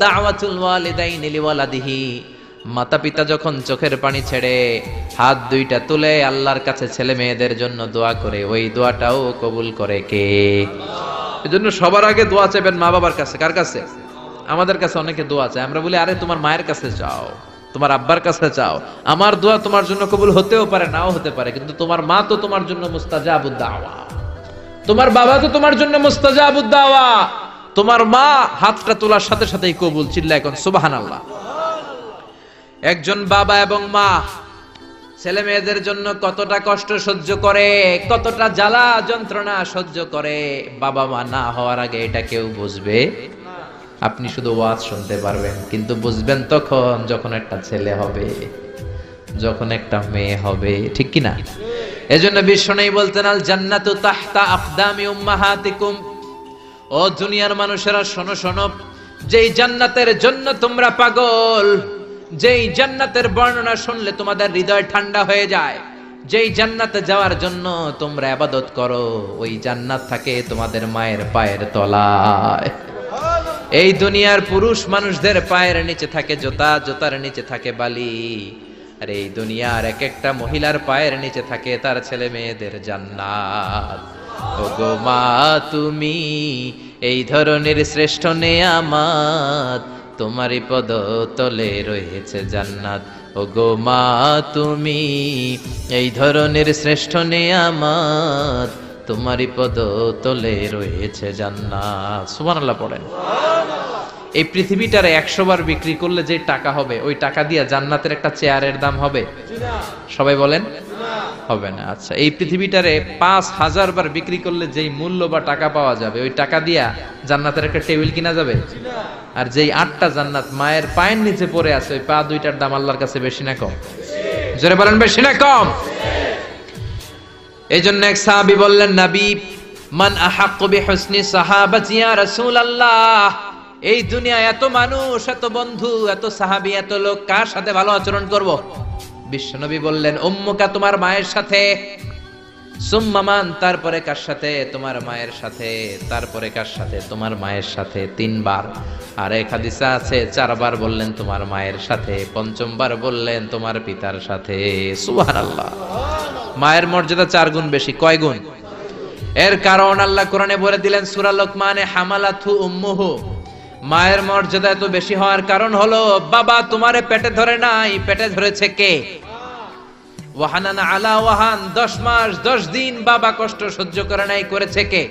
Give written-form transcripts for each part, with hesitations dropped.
দাওয়াতুল ওয়ালিদাইনি লিওয়ালাদিহি, মাতা পিতা যখন চোখের পানি ছেড়ে হাত দুইটা তুলে আল্লাহর কাছে ছেলে মেয়েদের জন্য দোয়া করে, ওই দোয়াটাও কবুল করে কে? এজন্য সবার আগে দোয়া চাইবেন মা বাবার কাছে। কার কাছে? আমাদের কাছে অনেকে দোয়া চায়, আমরা বলি আরে তোমার মায়ের কাছে চাও, তোমার আব্বার কাছে চাও। আমার দোয়া তোমার জন্য কবুল হতেও পারে, নাও হতে পারে, কিন্তু তোমার মা তো তোমার জন্য মুস্তাজাবুদ দাওয়া, তোমার বাবা তো তোমার জন্য মুস্তাজাবুদ দাওয়া। তোমার মা হাতটা তোলার সাথে সাথেই কবুল। চিল্লায় এখন সুবহানাল্লাহ। একজন বাবা এবং মা ছেলে মেয়েদের জন্য কতটা কষ্ট সহ্য করে, কতটা জ্বালা যন্ত্রণা সহ্য করে, বাবা মা না হওয়ার আগে এটা কেউ বুঝবে? আপনি শুধু ওয়াজ শুনতে পারবেন, কিন্তু বুঝবেন তখন যখন একটা ছেলে হবে, যখন একটা মেয়ে হবে। ঠিক কি না? এজন্য বিশ্বনবী বলতেন, আল জান্নাতু তাহতা আকদামি উম্মাহাতিকুম। ও দুনিয়ার মানুষেরা শোনো শোনো, যেই জান্নাতের জন্য তোমরা পাগল, যেই জান্নাতের বর্ণনা শুনলে তোমাদের হৃদয় ঠান্ডা হয়ে যায়, যেই জান্নাতে যাওয়ার জন্য তোমরা ইবাদত করো, ওই জান্নাত থাকে তোমাদের মায়ের পায়ের তলায়। এই দুনিয়ার পুরুষ মানুষদের পায়ের নিচে থাকে জুতা, জুতার নিচে থাকে বালি, আর এই দুনিয়ার এক একটা মহিলার পায়ের নিচে থাকে তার ছেলে মেয়েদের জান্নাত। ওগো মা তুমি এই ধরনের শ্রেষ্ঠ নেয়ামত, তোমারই পদ তলে রয়েছে জান্নাত। ওগো মা তুমি এই ধরনের শ্রেষ্ঠ নেয়ামত, তোমারই পদ তলে রয়েছে জান্নাত। সুবহানাল্লাহ পড়েন। এই পৃথিবীটারে 100 বার বিক্রি করলে যে টাকা হবে, ওই টাকা দিয়ে জান্নাতের একটা চেয়ারের দাম হবে? সবাই বলেন হবে না। আচ্ছা, এই পৃথিবীটারে 5000 বার বিক্রি করলে যেই মূল্য বা টাকা পাওয়া যাবে, ওই টাকা দিয়া জান্নাতের একটা টেবিল কিনা যাবে? আর যেই 8টা জান্নাত মায়ের পায়ের নিচে পড়ে আছে, ওই পা দুইটার দাম আল্লাহর কাছে বেশি না কম? জোরে বলেন, বেশি না কম? এই জন্য এক সাহাবী বললেন, নবী মান আহাক্কু বিহুসনি সাহাবাতি ইয়া রাসূলুল্লাহ, এই দুনিয়ায় এত মানুষ, এত বন্ধু, এত সাহাবী, এত লোক, কার সাথে ভালো আচরণ করব? বিশ্বনবী বললেন, উম্মুকা, তোমার মায়ের সাথে, সুম্মা মান, তারপরে কার সাথে? তোমার মায়ের সাথে, তারপরে কার সাথে? তোমার মায়ের সাথে। 3 বার। আর এক হাদিসে আছে 4 বার বললেন তোমার মায়ের সাথে, 5ম বার বললেন তোমার পিতার সাথে। সুবহানাল্লাহ। মায়ের মর্যাদা 4 গুণ বেশি। কয় গুণ? এর কারণ আল্লাহ কোরআনে বলে দিলেন সূরা লোকমানে, হামালাতহু উম্মুহু। মায়ের মর্যাদা এত বেশি হওয়ার কারণ হলো, বাবা তোমারে পেটে ধরে নাই, পেটে ধরেছে কে? ওয়াহানান আলা ওয়াহান, 10 মাস 10 দিন বাবা কষ্ট সহ্য করে নাই, করেছে কে?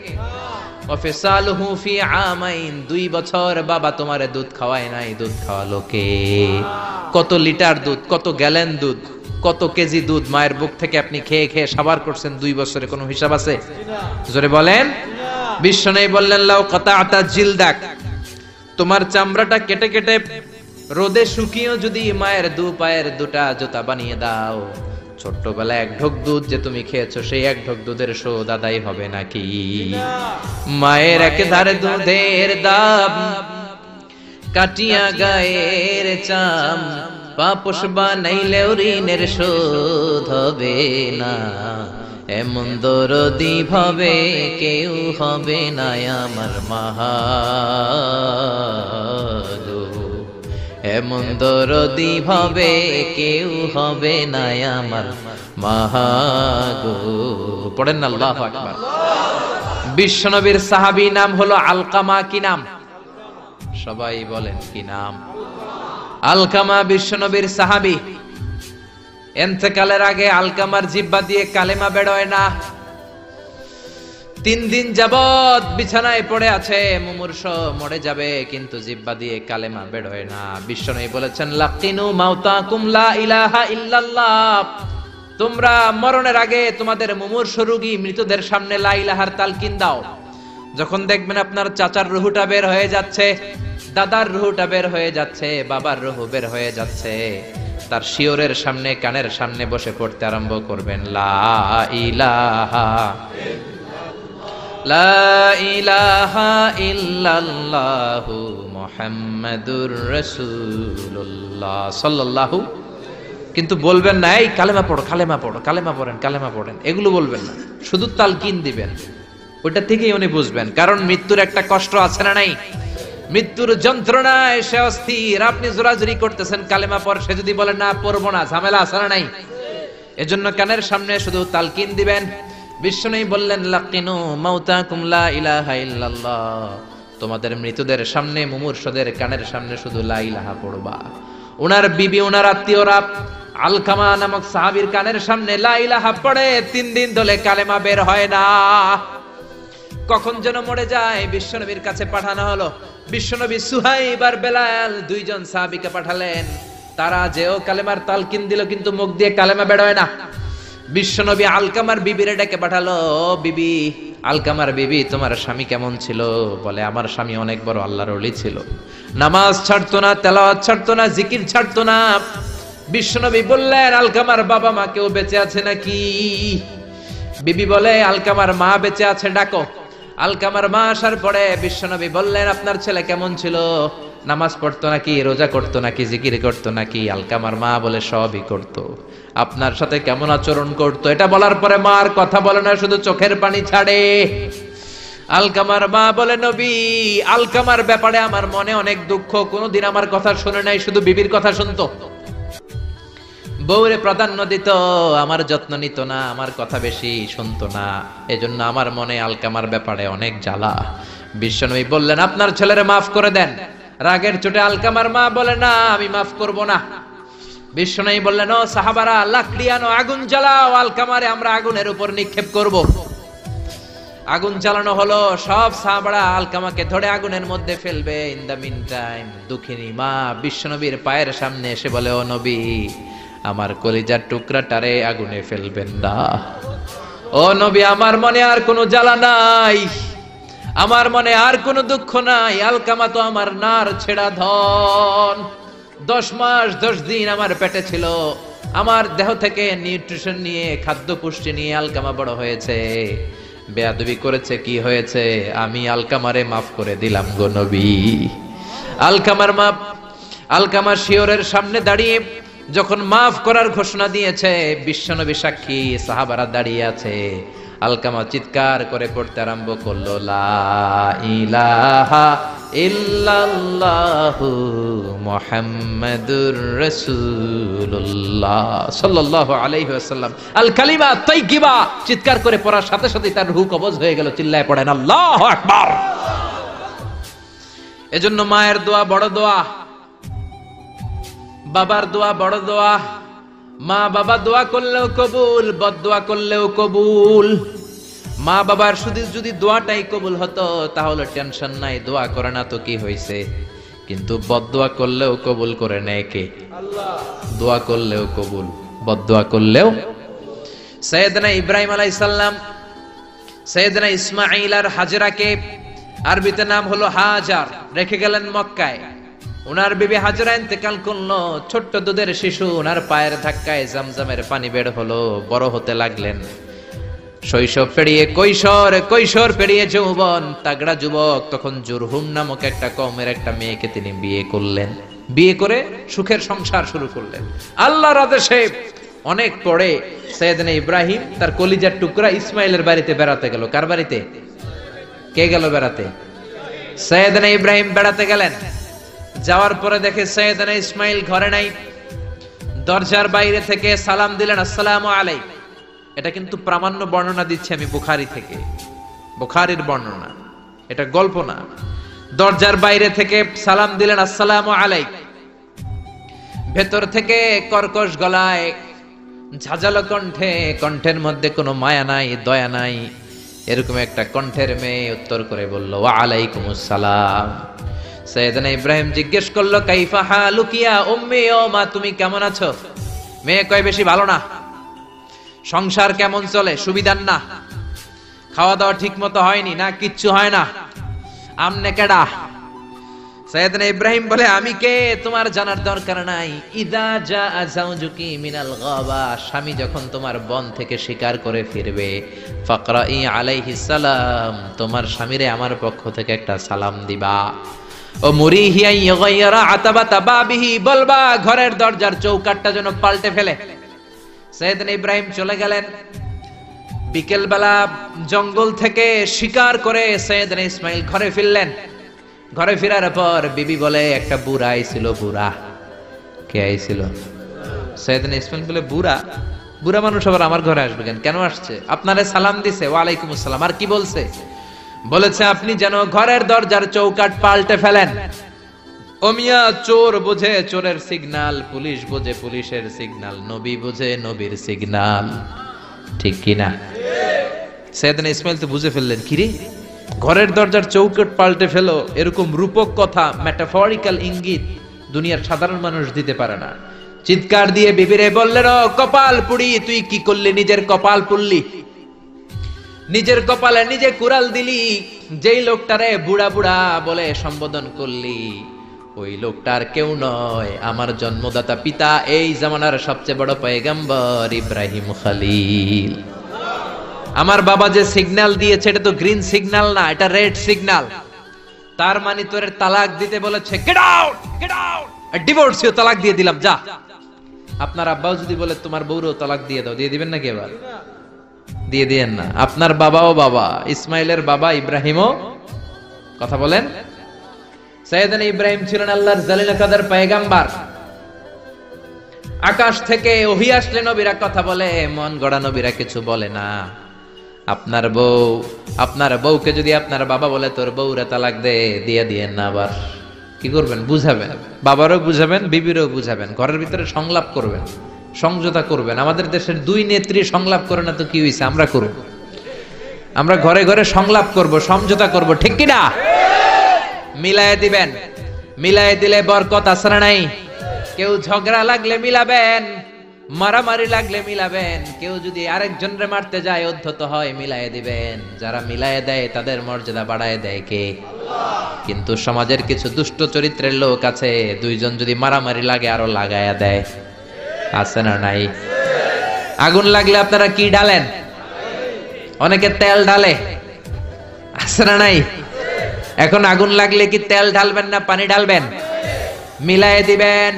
ওয়াফিসালুহু ফি আমাইন, 2 বছর বাবা তোমারে দুধ খাওয়ায় নাই, দুধ খাওয়ালো কে? কত লিটার দুধ, কত গ্যালন দুধ, কত কেজি দুধ মায়ের বুক থেকে আপনি খেয়ে খেয়ে সাবার করছেন 2 বছরে, কোনো হিসাব আছে? জোরে বলেন। বিশ্বনবী বললেন, লাউ কাতাআতা জিলদাক, তোমার চামড়াটা কেটে কেটে রোদে শুকিয়েও যদি মায়ের 2 পায়ের 2টা জুতা বানিয়ে দাও, ছোট্টবেলায় 1 ঢোক দুধ যে তুমি খেয়েছো, সেই 1 ঢোক দুধের শোধ আদায় হবে নাকি? মায়ের একেধারে দুধের দাম, কাটিয়া গায়ের চাম, পাপোশ বানাইলেও ঋণের শোধ হবে না। এমন দরদি ভাবে কেউ হবে না আমার মা গো, এমন দরদি ভাবে কেউ হবে না আমার মা গো। পড়েন না আল্লাহু আকবার। বিশ্বনবীর সাহাবী নাম হলো আলকামা। কি নাম? সবাই বলেন কি নাম? আলকামা বিশ্বনবীর সাহাবী। ইন্তেকালের আগে আলকামার জিহ্বা দিয়ে কালেমা বের হয় না। 3 দিন যাবত বিছানায় পড়ে আছে, মুমূর্ষ, মরে যাবে, কিন্তু জিহ্বা দিয়ে কালেমা বের হয় না। বিশ্বনবী বলেছেন, লাকিনু মাউতাকুম লা ইলাহা ইল্লাল্লাহ, তোমরা মরণের আগে তোমাদের মুমূর্ষ রোগী মৃতদের সামনে লা ইলাহার তালকিন দাও। যখন দেখবেন আপনার চাচার রুহুটা বের হয়ে যাচ্ছে, দাদার রুহুটা বের হয়ে যাচ্ছে, বাবার রুহু বের হয়ে যাচ্ছে, তার শিওরের সামনে, কানের সামনে বসে পড়তে আরম্ভ করবেন, লা ইলাহা লা ইলাহা ইল্লাল্লাহু মুহাম্মাদুর রাসূলুল্লাহ সাল্লাল্লাহু। কিন্তু বলবেন না এই কালেমা পড়ো, কালেমা পড়ো, কালেমা পড়েন, কালেমা পড়েন, এগুলো বলবেন না, শুধু তালকিন দিবেন। ওটা থেকেই উনি বুঝবেন, কারণ মৃত্যুর একটা কষ্ট আছে না নাই? মৃত্যুর যন্ত্রণায় সে অস্থির, আপনি জোরাজুরি করতেছেন কালেমা পড়, সে যদি বলে না পড়বো না, ঝামেলা আসলে নাই। এজন্য কানের সামনে শুধু তালকিন দিবেন। বিশ্বনবী বললেন লাকিনু মাউতাকুম লা ইলাহা ইল্লাল্লাহ, তোমাদের মৃতদের সামনে, মুমূর্ষদের কানের সামনে শুধু লা ইলাহা পড়বা। ওনার বিবি, ওনার আত্মীয়রা আলকামা নামক সাহাবীর কানের সামনে লা ইলাহা পড়ে 3 দিন ধরে কালেমা বের হয় না। কখন যেন মরে যায়, বিশ্বনবীর কাছে পাঠানো হলো। বিশ্বনবী সুহাইব আর বেলাল 2 জন সাহাবীকে পাঠালেন। তারা যেও কালেমার তালকিন দিল, কিন্তু মুখ দিয়ে কালেমা বের হয় না। বিশ্বনবী আলকামার বিবিরে ডেকে পাঠালো, বিবি, আলকামার বিবি, তোমার স্বামী কেমন ছিল? বলে আমার স্বামী অনেক বড় আল্লাহর ওলি ছিল, নামাজ ছাড়তো না, তেলাওয়াত ছাড়তো না, জিকির ছাড়তো না। বিশ্বনবী বললেন আলকামার বাবা মা কেউ বেঁচে আছে নাকি? বিবি বলে আলকামার মা বেঁচে আছে, ডাকো। আলকামার মা আসার পরে বিশ্বনবী বললেন আপনার ছেলে কেমন ছিল? নামাজ পড়তো নাকি, রোজা করতো নাকি, জিকির করতো নাকি? আলকামার মা বলে সবই করতো। আপনার সাথে কেমন আচরণ করতো? এটা বলার পরে মা আর কথা বলে না, শুধু চোখের পানি ছাড়ে। আলকামার মা বলে নবী, আলকামার ব্যাপারে আমার মনে অনেক দুঃখ, কোনোদিন আমার কথা শুনে নাই, শুধু বিবির কথা শুনতো, বউরে প্রাধান্য দিত, আমার যত্ন নিত না, আমার কথা বেশি শুনতো না, এজন্য আমার মনে আলকামার ব্যাপারে অনেক জ্বালা। বিশ্বনবী বললেন আপনার ছেলেরে মাফ করে দেন। রাগের চোটে আলকামার মা বলে না, আমি মাফ করব না। বিশ্বনবী বললেন ও সাহাবারা, লাকড়ি আনো, আগুন জ্বালাও, আলকামারে আমরা আগুনের উপর নিক্ষেপ করব। আগুন জ্বালানো হলো, সব সাহাবারা আলকামাকে ধরে আগুনের মধ্যে ফেলবে। ইন দা মিন টাইম দুঃখিনী মা বিশ্বনবীর পায়ের সামনে এসে বলে ও নবী, আমার কলিজার টুকরাটারে আগুনে ফেলবেন না। ও নবী, আমার মনে আর কোনো জ্বালা নাই, আমার মনে আর কোনো দুঃখ নাই। আলকামা তো আমার নার ছেড়া ধন, 10 মাস 10 দিন আমার পেটে ছিল, আমার দেহ থেকে নিউট্রিশন নিয়ে, খাদ্য পুষ্টি নিয়ে আলকামা বড় হয়েছে। বেয়াদবি করেছে, কি হয়েছে? আমি আলকামারে মাফ করে দিলাম গো নবী। আলকামার মা, আলকামা শিওরের সামনে দাঁড়িয়ে যখন মাফ করার ঘোষণা দিয়েছে, বিশ্বনবী সাক্ষী, সাহাবারা দাঁড়িয়ে আছে। আলকামা চিৎকার করে পড়তে আরম্ভ করলো, লা ইলাহা ইল্লাল্লাহু মুহাম্মাদুর রাসূলুল্লাহ সাল্লাল্লাহু আলাইহি ওয়াসাল্লাম। আল কালিমা তাইয়্যিবা চিৎকার করে পড়ার সাথে সাথে তার রূহ কবজ হয়ে গেল। চিল্লায় পড়েন আল্লাহু আকবার। এজন্য মায়ের দোয়া বড় দোয়া, বাবার দোয়া বড় দোয়া। মা বাবা দোয়া করলেও কবুল, বদদোয়া করলেও কবুল। মা বাবার শুধু যদি দোয়াটাই কবুল হতো তাহলে টেনশন নাই, দোয়া করে না তো কি হয়েছে। কিন্তু বদদোয়া করলেও কবুল করে নেয় কে? আল্লাহ। দোয়া করলেও কবুল, বদদোয়া করলেও। সাইয়েদনা ইব্রাহিম আলাইহিস সালাম সাইয়েদনা ইসমাঈল আর হাজরাকে, আরবিতে নাম হলো হাজার, রেখে গেলেন মক্কায়। ওনার বিবি হাজরা ইন্তেকাল করলো, ছোট্ট দুধের শিশু, ওনার পায়ের ধাক্কায় জামজামের পানি বের হলো, বড় হতে লাগলেন। শৈশব পেরিয়ে কৈশোর, কৈশোর পেরিয়ে যৌবন, তাগড়া যুবক। তখন জুরহুম নামক একটা কওমের একটা মেয়েকে তিনি বিয়ে করলেন। বিয়ে করে সুখের সংসার শুরু করলেন আল্লাহর আদেশে। অনেক পরে সাইয়েদনা ইব্রাহিম তার কলিজার টুকরা ইসমাইলের বাড়িতে বেড়াতে গেল। কার বাড়িতে? কে গেল বেড়াতে? সাইয়েদনা ইব্রাহিম বেড়াতে গেলেন। যাওয়ার পরে দেখে সাইয়েদনা ইসমাইল ঘরে নাই। দরজার বাইরে থেকে সালাম দিলেন, আসসালামু আলাইকুম। এটা কিন্তু প্রামাণ্য বর্ণনা দিচ্ছি আমি বুখারী থেকে, বুখারীর বর্ণনা, এটা গল্প না। দরজার বাইরে থেকে সালাম দিলেন, আসসালামু আলাইকুম। ভেতর থেকে কর্কশ গলায়, ঝাঁঝালো কণ্ঠে, কণ্ঠের মধ্যে কোনো মায়া নাই, দয়া নাই, এরকম একটা কণ্ঠের মেয়ে উত্তর করে বলল, ওয়া আলাইকুমুস সালাম। সাইয়েদনা ইব্রাহিম জিজ্ঞেস করলো, কাইফা হালুকি ইয়া উম্মি, ও মা তুমি কেমন আছো? মেয়ে কয় বেশি ভালো না। সংসার কেমন চলে? সুবিধার না। খাওয়া দাওয়া ঠিক মতো হয়নি না, কিচ্ছু হয় না। আমনে কেডা? সাইয়েদনা ইব্রাহিম বলে, আমি কে তোমার জানার দরকার নাই। ইদা জাআ যাওজুকি মিনাল গাবা, স্বামী যখন তোমার বন থেকে শিকার করে ফিরবে, ফাকরাই আলাইহিস সালাম, তোমার স্বামীরে আমার পক্ষ থেকে একটা সালাম দিবা। ও মুরিহি আন ইয়াগায়্যারা আতাবাতা বাবিহি, বলবা ঘরের দরজার চৌকাঠটা যেন পাল্টে ফেলে। সাইয়েদনা ইব্রাহিম চলে গেলেন। বিকেল বেলা জঙ্গল থেকে শিকার করে সাইয়েদনা ইসমাইল ঘরে ফিরলেন। ঘরে ফেরার পর বিবি বলে একটা বুড়া আইছিল। বুড়া কে আইছিল? সৈয়দনা ইসমাইল বলে বুড়া? বুড়া মানুষ আবার আমার ঘরে আসবে কেন? কেন আসছে? আপনারে সালাম দিছে, ওয়ালাইকুম আসসালাম। আর কি বলছে? বলেছে আপনি যেন ঘরের দরজার চৌকাঠ পাল্টে ফেলেন। ও মিয়া, চোর বোঝে চোরের সিগন্যাল, পুলিশ বোঝে পুলিশের সিগন্যাল, নবী বোঝে নবীর সিগন্যাল। ঠিক কিনা? সৈয়দনা ইসমাইল তো বুঝে ফেললেন, কিরে ঘরের দরজার চৌকাঠ পাল্টে ফেলো, এরকম রূপক কথা, মেটাফরিক্যাল ইঙ্গিত দুনিয়ার সাধারণ মানুষ দিতে পারে না। চিৎকার দিয়ে বিবিরে বললেন, ও কপাল পুড়ি, তুই কি করলি? নিজের কপাল পুড়লি, নিজের কপালে নিজে কুড়াল দিলি। যেই লোকটারে বুড়া বুড়া বলে সম্বোধন করলি, ওই লোকটার কেউ নয়, আমার জন্মদাতা পিতা, এই জামানার সবচেয়ে বড় পয়গম্বর ইব্রাহিম খলিল। আমার বাবা যে সিগন্যাল দিয়েছে এটা তো গ্রিন সিগন্যাল না, এটা রেড সিগন্যাল। তার মানে তোর তালাক দিতে বলেছে, গেট আউট, গেট আউট, ডিভোর্সিও তালাক দিয়ে দিলাম, যা। আপনার আব্বাও যদি বলে তোমার বউরও তালাক দিয়ে দাও, দিয়ে দিবেন নাকি? এবার দিয়ে দিয়েন না। আপনার বাবাও বাবা, ইসমাইলের বাবা ইব্রাহিমও, কথা বলেন। সাইয়েদনা ইব্রাহিম ছিলেন আল্লাহর জালিল কাদের পয়গম্বর। আকাশ থেকে ওহী আসলে নবীরা কথা বলে, মন গড়া নবীরা কিছু বলে না। আপনার বউকে যদি আপনার বাবা বলে তোর বউরে তালাক দে, দিয়ে দিয়েন না। আবার কি করবেন? বুঝাবেন, বাবারও বুঝাবেন, বিবিরও বুঝাবেন, ঘরের ভিতরে সংলাপ করবেন, সমঝোতা করবেন। আমাদের দেশের দুই নেত্রী সংলাপ করে না তো কি হইছে? আমরা করব, আমরা ঘরে ঘরে সংলাপ করব, সমঝোতা করব, ঠিক কি না? মিলায়ে দিবেন, মিলায়ে দিলে বরকত আছে না নাই? কেউ ঝগড়া লাগলে মিলাবেন, মারামারি লাগলে মিলাবেন। কেউ যদি আরেকজনরে মারতে যায়, উদ্ধত হয়, মিলায়ে দিবেন। যারা মিলায়ে দেয় তাদের মর্যাদা বাড়ায় দেয় কে? কিন্তু সমাজের কিছু দুষ্ট চরিত্রের লোক আছে, দুইজন যদি মারামারি লাগে আরো লাগায়া দেয়, আছে না নাই? আগুন লাগলে আপনারা কি ঢালেন? অনেকে তেল ঢালে, আছে না নাই? এখন আগুন লাগলে কি তেল ঢালবেন না পানি ঢালবেন? মিলায়ে দিবেন।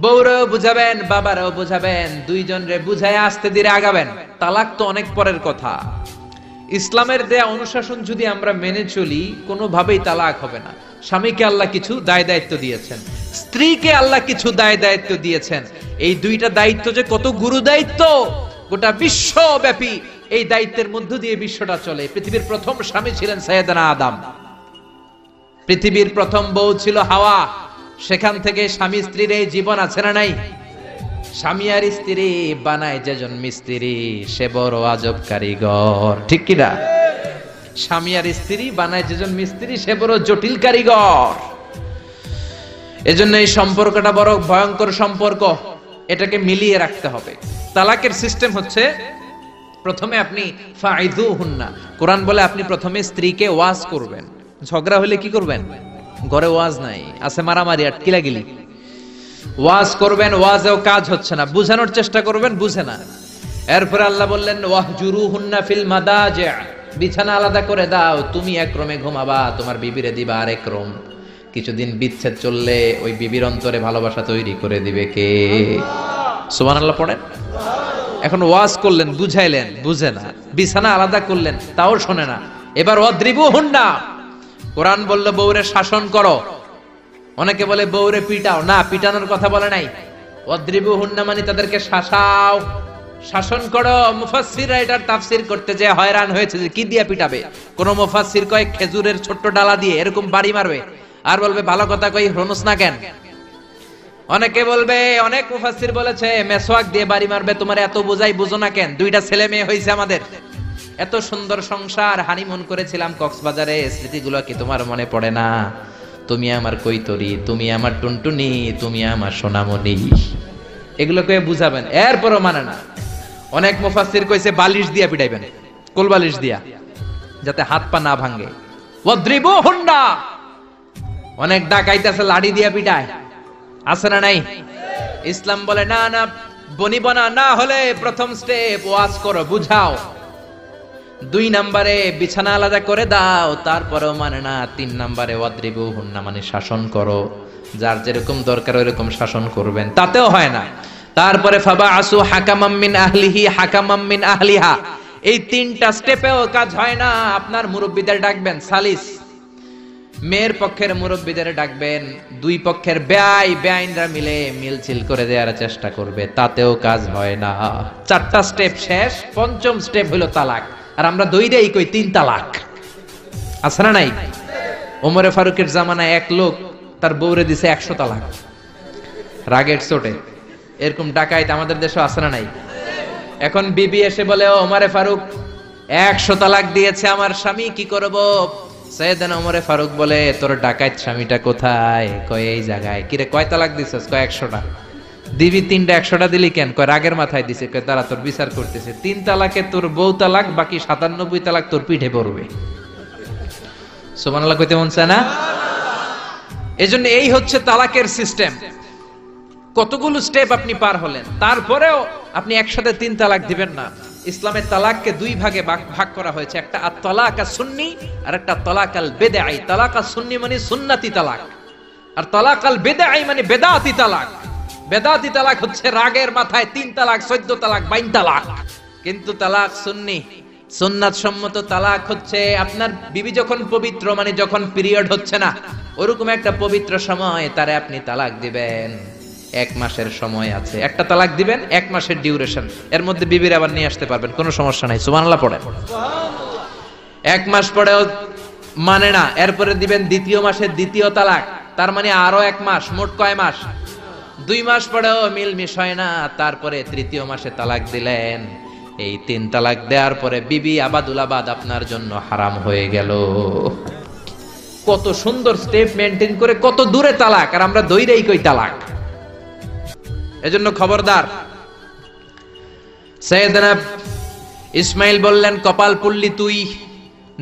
বউরেও বুঝাবেন, বাবারও বুঝাবেন, দুইজন রে বুঝায় আস্তে ধীরে আগাবেন। তালাক তো অনেক পরের কথা। ইসলামের দেয়া অনুশাসন যদি আমরা মেনে চলি, কোনোভাবেই তালাক হবে না। স্বামীকে আল্লাহ কিছু দায় দায়িত্ব দিয়েছেন, স্ত্রীকে আল্লাহ কিছু দায় দায়িত্ব দিয়েছেন। এই দুইটা দায়িত্ব যে কত গুরু দায়িত্ব, গোটা বিশ্বব্যাপী এই দায়িত্বের মধ্য দিয়ে বিশ্বটা চলে। পৃথিবীর প্রথম স্বামী ছিলেন সাইয়েদনা আদম, পৃথিবীর প্রথম বউ ছিল হাওয়া। সেখান থেকে স্বামী স্ত্রীর এই জীবন আছে না নাই? স্বামী আর স্ত্রী বানায় যেজন মিস্ত্রি, সে বড় আজব কারিগর, ঠিক কিনা? স্বামী আর স্ত্রী বানায় যেজন মিস্ত্রি, সে বড় জটিল কারিগর। এজন্য এই সম্পর্কটা বড় ভয়ঙ্কর সম্পর্ক, এটাকে মিলিয়ে রাখতে হবে। তালাকের সিস্টেম হচ্ছে, প্রথমে আপনি ফাইযুহুন্না, কোরআন বলে আপনি প্রথমে স্ত্রীকে ওয়াজ করবেন। ঝগড়া হলে কি করবেন? ঘরে ওয়াজ নাই, আছে মারামারি, আটকিলাগিলি। ওয়াজ করবেন, ওয়াজেও কাজ হচ্ছে না, বুঝানোর চেষ্টা করবেন, বুঝে না। এরপর আল্লাহ বললেন ওয়াহজুরুহুন্না ফিল মাদাজি', বিছানা আলাদা করে দাও, তুমি এক রুমে ঘুমাবা, তোমার বিবিরে দিবা আরেক রুম। কিছুদিন বিচ্ছেদ চললে ওই বিবির অন্তরে ভালোবাসা তৈরি করে দিবে কে? সুবহানাল্লাহ পড়েন। এখন ওয়াজ করলেন, বুঝাইলেন, বুঝে না। বিছানা আলাদা করলেন, তাও শোনে না। এবার ওয়াদ্রিবুহুন্না, কোরআন বলল বউরে শাসন করো। অনেকে বলে বউরে পিটাও, না, পিটানোর কথা বলে নাই। ওয়াদ্রিবুহুন্না মানে তাদেরকে শাসাও, শাসন করো। মুফাসসিররা এটার তাফসীর করতে যে হয়রান হয়েছে যে কি দিয়ে পিটাবে। কোন মুফাসসির কয় খেজুরের ছোট্ট ডালা দিয়ে এরকম বাড়ি মারবে, আর বলবে ভালো কথা কই হনুস না কেন। অনেকে বলবে, অনেক মুফাসসির বলেছে মেসওয়াক দিয়ে বাড়ি মারবে, তোমার এত বোঝাই বুঝো না কেন? দুইটা ছেলে মেয়ে হয়েছে আমাদের, এত সুন্দর সংসার, হানিমুন করেছিলাম কক্সবাজারে, স্মৃতিগুলো কি তোমার মনে পড়ে না? তুমি আমার কৈতরি, তুমি আমার টুনটুনি, তুমি আমার সোনামণি, এগুলোকে বুঝাবেন। এরপরও মানে না। অনেক মুফাসসির কইছে বালিশ দিয়া পিটাইবেন, কোল বালিশ দিয়া, যাতে হাত পা না ভাঙে। ওয়াদ্রিবুহুন্না, অনেক ডাকাইতেছে লাঠি দিয়া পিটায়, আছে না নাই? ইসলাম বলে না না, বনিবনা না হলে প্রথম স্টেপ ওয়াজ করো, বুঝাও। 2 নম্বরে বিছানা আলাদা করে দাও, তারপরেও মানে না। 3 নম্বরে ওয়াদ্রিবুহুন্না মানে শাসন করো, যার যেরকম দরকার ওইরকম শাসন করবেন, তাতেও হয় না। তারপরে ফাবাআসু হাকামাম মিন আহলিহি হাকামাম মিন আহলিহা, এই 3টা স্টেপেও কাজ হয় না। আপনার মুরব্বিদের ডাকবেন, সালিস, মেয়ের পক্ষের মুরব্বীদের ডাকবেন, দুই পক্ষের বেআইনরা মিলে মিলছিল করে দেওয়ার চেষ্টা করবে, তাতেও কাজ হয় না। 4টা স্টেপ শেষ, 5ম স্টেপ হলো তালাক। আর আমরা দইটাই কই 3 তালাক। আছে না নাই? ওমরে ফারুকের জামানায় এক লোক তার বউরে দিছে 100 তালাক, রাগের চোটে। এরকম ডাকাইত আমাদের দেশে আছে না নাই? এখন বিবি এসে বলে, ও ওমরে ফারুক 100 তালাক দিয়েছে আমার স্বামী, কি করব? সাইয়েদনা ওমরে ফারুক বলে, তোর ডাকাইত স্বামীটা কোথায়? কয় এই জায়গায়। কিরে কয় তালাক দিছস? কয় 100টা। দিবি 3টা, 100টা দিলি কেন? কয় রাগের মাথায় দিছে। কয় তারা তোর বিচার করতেছে, 3 তালাকে তোর বউ তালাক, বাকি 97 তালাক তোর পিঠে পড়বে। সুবহানাল্লাহ কইতে মন চায় না? এজন্য এই হচ্ছে তালাকের সিস্টেম। কতগুলো স্টেপ আপনি পার হলেন, তারপরেও আপনি একসাথে 3 তালাক দিবেন না। ইসলামের তালাককে 2 ভাগে ভাগ করা হয়েছে, একটা আত-তালাক আস-সুন্নি আর একটা তালাক আল-বিদআই। তালাক আস-সুন্নি মানে সুন্নতি তালাক, আর তালাক আল-বিদআই মানে বেদাতি তালাক। বেদাতি তালাক হচ্ছে রাগের মাথায় 3 তালাক, 14 তালাক, 22 তালাক। কিন্তু তালাক সুন্নি, সুন্নাত সম্মত তালাক হচ্ছে আপনার বিবি যখন পবিত্র, মানে যখন পিরিয়ড হচ্ছে না, ওরকম একটা পবিত্র সময় তারে আপনি তালাক দিবেন। 1 মাসের সময় আছে, একটা তালাক দিবেন, 1 মাসের ডিউরেশন। এর মধ্যে বিবির আবার নিয়ে আসতে পারবেন, কোনো সমস্যা নাই। সুবহানাল্লাহ পড়েন। 1 মাস পরেও মানে না, এরপরে দিবেন 2য় মাসের 2য় তালাক, তার মানে আরো 1 মাস, মোট কয় মাস? 2 মাস পরেও মিলমিশ হয় না, তারপরে 3য় মাসে তালাক দিলেন। এই 3 তালাক দেওয়ার পরে বিবি আবাদুল আবাদ আপনার জন্য হারাম হয়ে গেল। কত সুন্দর স্টেপ মেনটেন করে কত দূরে তালাক, আর আমরা দইরেই কই তালাক। এজন্য খবরদার। সাইয়েদনা ইসমাইল বললেন, কপাল পুল্লি তুই,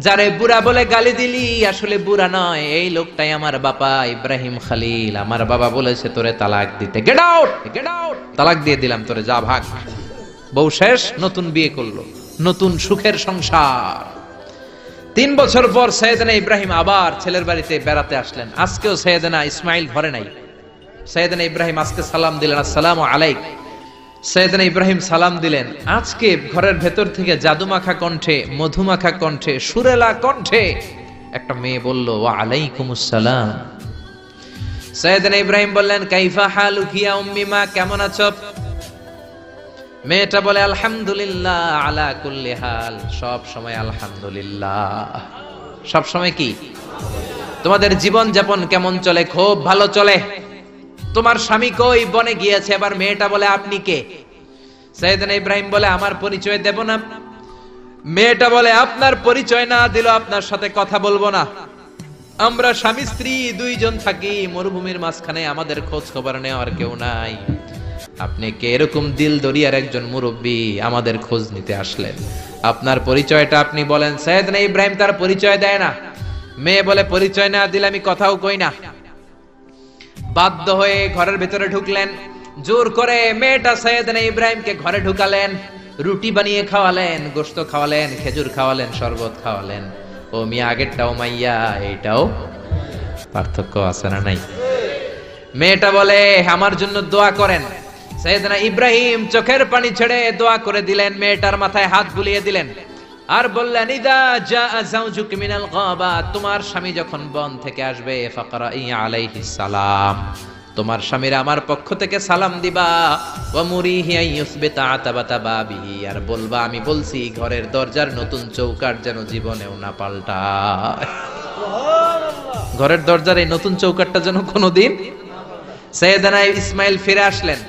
যারে বুড়া বলে গালি দিলি আসলে বুড়া নয়, এই লোকটাই আমার বাবা ইব্রাহিম খলিল। আমার বাবা বলেছে তোরে তালাক দিতে, গেট আউট, গেট আউট। তালাক দিয়ে দিলাম তোরে, যা ভাগ। বউ শেষ, নতুন বিয়ে করলো, নতুন সুখের সংসার। 3 বছর পর সাইয়েদনা ইব্রাহিম আবার ছেলের বাড়িতে বেড়াতে আসলেন। আজকেও সাইয়েদনা ইসমাইল ঘরে নাই। সাইয়েদনা ইব্রাহিম আজকে সালাম দিলেন, আসসালামু আলাইক। সাইয়েদনা ইব্রাহিম সালাম দিলেন, আজকে ঘরের ভেতর থেকে জাদুমাখা কণ্ঠে, মধুমাখা কণ্ঠে, সুরেলা কণ্ঠে একটা মেয়ে বলল, ওয়া আলাইকুমুস সালাম। সাইয়েদনা ইব্রাহিম বললেন, কাইফা হালুকি ইয়া উম্মি মা, কেমন আছো? মেয়েটা বলে, আলহামদুলিল্লাহ আলা কুল্লি হাল, সব সময় আলহামদুলিল্লাহ। সব সময় কি? তোমাদের জীবন যাপন কেমন চলে? খুব ভালো চলে। তোমার স্বামী কই? বনে গিয়েছে। এবার মেয়েটা বলে, আপনি কে? সাইয়েদনা ইব্রাহিম বলে, আমার পরিচয় দেব না। মেয়েটা বলে, আপনার পরিচয় না দিল আপনার সাথে কথা বলবো না। আমরা স্বামী স্ত্রী 2 জন থাকি মরুভূমির মাঝখানে, আমাদের খোঁজ খবর নেওয়ার কেউ নাই। আপনি কে? এরকম দিল দরিয়ার একজন মুরব্বী, আমাদের খোঁজ নিতে আসলেন, আপনার পরিচয়টা আপনি বলেন। সাইয়েদনা ইব্রাহিম তার পরিচয় দেয় না। মেয়ে বলে, পরিচয় না দিলে আমি কথাও কই না। বাধ্য হয়ে ঘরের ভিতরে ঢুকলেন, জোর করে মেয়েটা সাইয়েদনা ইব্রাহিমকে ঘরে ঢুকালেন, রুটি বানিয়ে খাওয়ালেন, গোশত খাওয়ালেন, খেজুর খাওয়ালেন, শরবত খাওয়ালেন। ও মিয়া, আগেরটাও মাইয়া, এইটাও পার্থক্য আছে না নাই? মেয়েটা বলে, আমার জন্য দোয়া করেন। সাইয়েদনা ইব্রাহিম চোখের পানি ছেড়ে দোয়া করে দিলেন, মেয়েটার মাথায় হাত বুলিয়ে দিলেন, আর বললেন, ইদা জাআ যাওজুক মিনাল গাবা, তোমার স্বামী যখন বন থেকে আসবে, ফাকরাই আলাইহিস সালাম, তোমার স্বামীর আমার পক্ষ থেকে সালাম দিবা। ওয়া মুরিহি আইয়ুসবিতা আতাবাতা বাবিহি, আর বলবা আমি বলছি ঘরের দরজার নতুন চৌকাঠ যেন জীবনেও না পাল্টায়। সুবহানাল্লাহ। ঘরের দরজার এই নতুন চৌকাঠটা যেন কোনোদিন। সাইয়েদনা ইসমাইল ফিরে আসলেন।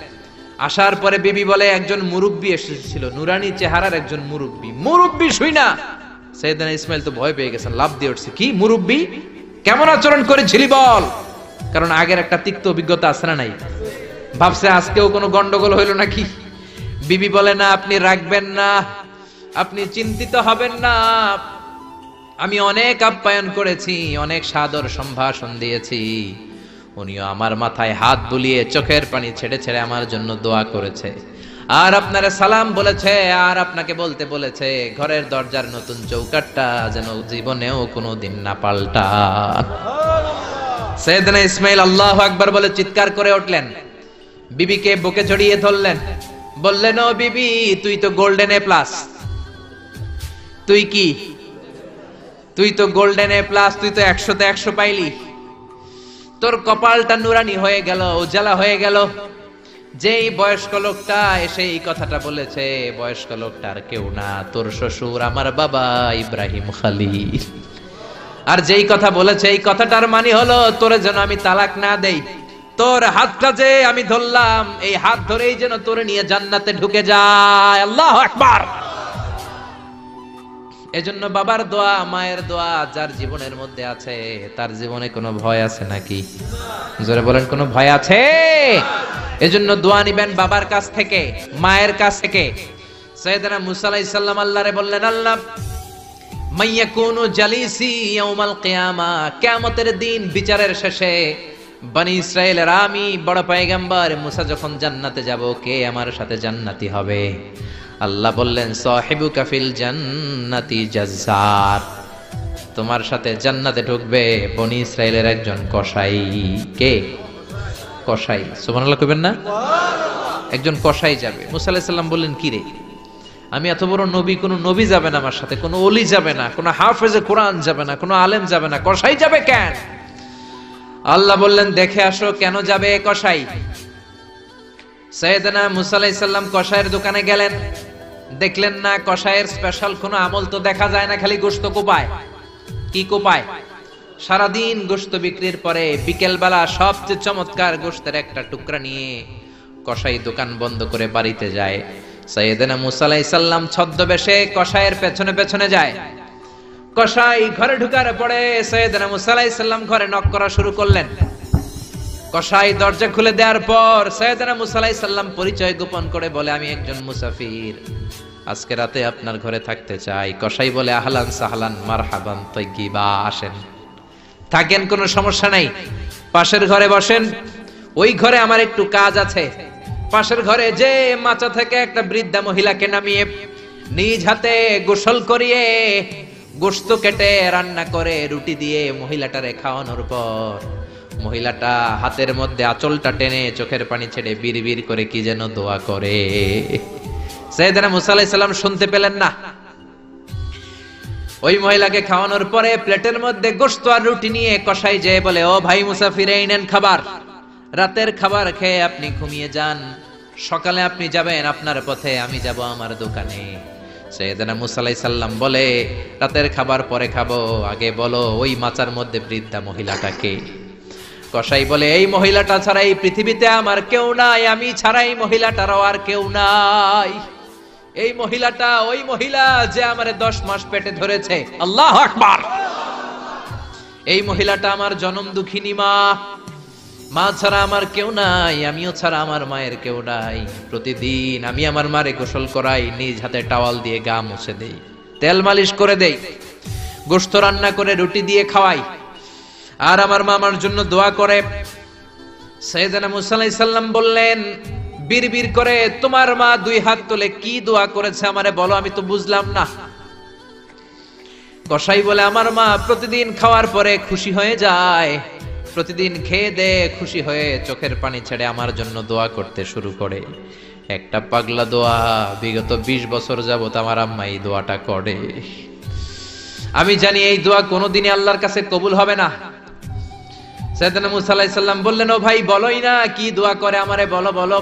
আসার পরে বিবি বলে, একজন মুরব্বী এসেছিল, নুরানি চেহারার একজন মুরব্বী। মুরব্বী শুই না, সাইয়েদনা ইসমাইল তো ভয় পেয়ে গেছেন, লাফ দিয়ে উঠছে, কি মুরব্বী? কেমন আচরণ করেছিলি বল? কারণ আগের একটা তিক্ত অভিজ্ঞতা আছে না নাই? ভাবছে আজকেও কোনো গন্ডগোল হইল নাকি। বিবি বলে, না, আপনি রাখবেন না, আপনি চিন্তিত হবেন না, আমি অনেক আপ্যায়ন করেছি, অনেক সাদর সম্ভাষণ দিয়েছি। উনিও আমার মাথায় হাত বুলিয়ে চোখের পানি ছেড়ে ছেড়ে আমার জন্য দোয়া করেছে, আর আপনারা সালাম বলেছে, আর আপনাকে বলতে বলেছে ঘরের দরজার নতুন চৌকাঠটা যেন জীবনেও কোনোদিন না পাল্টায়। সাইয়েদনা ইসমাইল আল্লাহু আকবার বলে চিৎকার করে উঠলেন, বিবিকে বুকে জড়িয়ে ধরলেন, বললেন, ও বিবি, তুই তো গোল্ডেন A+, তুই কি? তুই তো গোল্ডেন এ প্লাস, তুই তো 100তে 100 পাইলি, তোর কপালটা নুরানি হয়ে গেল, উজালা হয়ে গেল। যেই বয়স্ক লোকটা এসে এই কথাটা বলেছে, বয়স্ক লোকটা আর কেউ না, তোর শ্বশুর আমার বাবা ইব্রাহিম খালিল। আর যেই কথা বলেছে এই কথাটার মানে হলো, তোরে যেন আমি তালাক না দেই, তোর হাতটা যে আমি ধরলাম, এই হাত ধরেই যেন তোরে নিয়ে জান্নাতে ঢুকে যায়। আল্লাহু আকবার। এজন্য বাবার দোয়া, মায়ের দোয়া যার জীবনের মধ্যে আছে, তার জীবনে কোনো ভয় আছে নাকি? জোরে বলেন, কোনো ভয় আছে? এজন্য দোয়া নিবেন বাবার কাছ থেকে, মায়ের কাছ থেকে। সাইয়েদনা মুসা আলাইহিস সালাম আল্লাহরে বললেন, আল্লাহ মাইয়াকুনু জালিসি ইয়াউমাল কিয়ামা, কিয়ামতের দিন বিচারের শেষে বনি ইসরাইলের আমি বড় পয়গম্বর মুসা যখন জান্নাতে যাব, কে আমার সাথে জান্নাতি হবে? আল্লাহ বললেন, সাহিবুকা ফিল জান্নাতি জাজ্জার, তোমার সাথে জান্নাতে ঢুকবে বনি ইসরাইলের একজন কসাই। কে? কসাই। সুবহানাল্লাহ কইবেন না? একজন কসাই যাবে। মুসা আলাইহিস সালাম বললেন, কি রে, আমি এত বড় নবী, কোন নবী যাবে না আমার সাথে, কোন ওলি যাবে না, কোন হাফেজে কোরআন যাবে না, কোন আলেম যাবে না, কসাই যাবে কেন? আল্লাহ বললেন, দেখে আসো কেন যাবে কসাই। সাইয়েদনা মুসা আলাইহিস সালাম কসাইয়ের দোকানে গেলেন, দেখলেন না কসাইয়ের স্পেশাল কোনো আমল তো দেখা যায় না, খালি গোশত কোপায়। কি কোপায়? সারাদিন গোশত বিক্রির পরে বিকেল বেলা সবচেয়ে চমৎকার গোশতের একটা টুকরা নিয়ে কসাই দোকান বন্ধ করে বাড়িতে যায়। সাইয়েদনা মুসা আলাইহিস সালাম ছদ্মবেশে কসাইয়ের পেছনে পেছনে যায়। কসাই ঘরে ঢুকার পরে সাইয়েদনা মুসা আলাইহিস সালাম ঘরে নক করা শুরু করলেন। কসাই দরজা খুলে দেওয়ার পর সাইয়েদনা মুসা আলাইহিস সালাম পরিচয় গোপন করে বলে, আমি একজন মুসাফির, আজকে রাতে আপনার ঘরে থাকতে চাই। কসাই বলে, আহলান সাহলান মারহাবান তাইয়্যিবা, আসেন থাকেন, কোনো সমস্যা নাই, পাশের ঘরে বসেন, ওই ঘরে আমার একটু কাজ আছে। পাশের ঘরে যে মাচা থেকে একটা বৃদ্ধা মহিলাকে নামিয়ে নিজ হাতে গোসল করিয়ে গোশত কেটে রান্না করে রুটি দিয়ে মহিলাটারে খাওয়ানোর পর মহিলাটা হাতের মধ্যে আঁচলটা টেনে চোখের পানি ছেড়ে বিড়বিড় করে কি যেন দোয়া করে। সাইয়েদনা মুসা আলাইহিস সালাম শুনতে পেলেন না। ওই মহিলাকে খাওয়ানোর পরে প্লেটের মধ্যে গোশত আর রুটি নিয়ে কসাই যেয়ে বলে, ও ভাই মুসাফির, এই নেন খাবার, রাতের খাবার খেয়ে আপনি ঘুমিয়ে যান, সকালে আপনি যাবেন আপনার পথে, আমি যাব আমার দোকানে। সাইয়েদনা মুসা আলাইহিস সালাম বলে, রাতের খাবার পরে খাবো, আগে বলো ওই মাচার মধ্যে বৃদ্ধা মহিলাটাকে। কসাই বলে, এই মহিলাটা ছাড়া এই পৃথিবীতে আমার কেউ নাই, আমি ছাড়া এই মহিলাটারও আর কেউ নাই। এই মহিলাটা ওই মহিলা যে আমারে 10 মাস পেটে ধরেছে। আল্লাহু আকবার। এই মহিলাটা আমার জনম দুঃখিনী মা, মা ছাড়া আমার কেউ নাই, আমিও ছাড়া আমার মায়ের কেউ নাই। প্রতিদিন আমি আমার মারে গোসল করাই, নিজ হাতে টাওয়াল দিয়ে গা মুছে দেই, তেল মালিশ করে দেই, গোশত রান্না করে রুটি দিয়ে খাওয়াই, আর আমার মা আমার জন্য দোয়া করে। সাইয়েদনা মুসা আলাইহিস সালাম বললেন, বিড়বিড় করে তোমার মা 2 হাত তুলে কি দোয়া করেছে আমারে বলো, আমি তো বুঝলাম না। কসাই বলে, আমার মা প্রতিদিন খাওয়ার পরে খুশি হয়ে যায়, প্রতিদিন খেয়ে দে খুশি হয়ে চোখের পানি ছেড়ে আমার জন্য দোয়া করতে শুরু করে। একটা পাগলা দোয়া, বিগত 20 বছর যাবত আমার আম্মা এই দোয়াটা করে। আমি জানি এই দোয়া কোনোদিনই আল্লাহর কাছে কবুল হবে না। সাইয়েদনা মুসা আলাইহিস সালাম বললেন, ও ভাই বলোই না কি দোয়া করে, আমারে বলো বলো।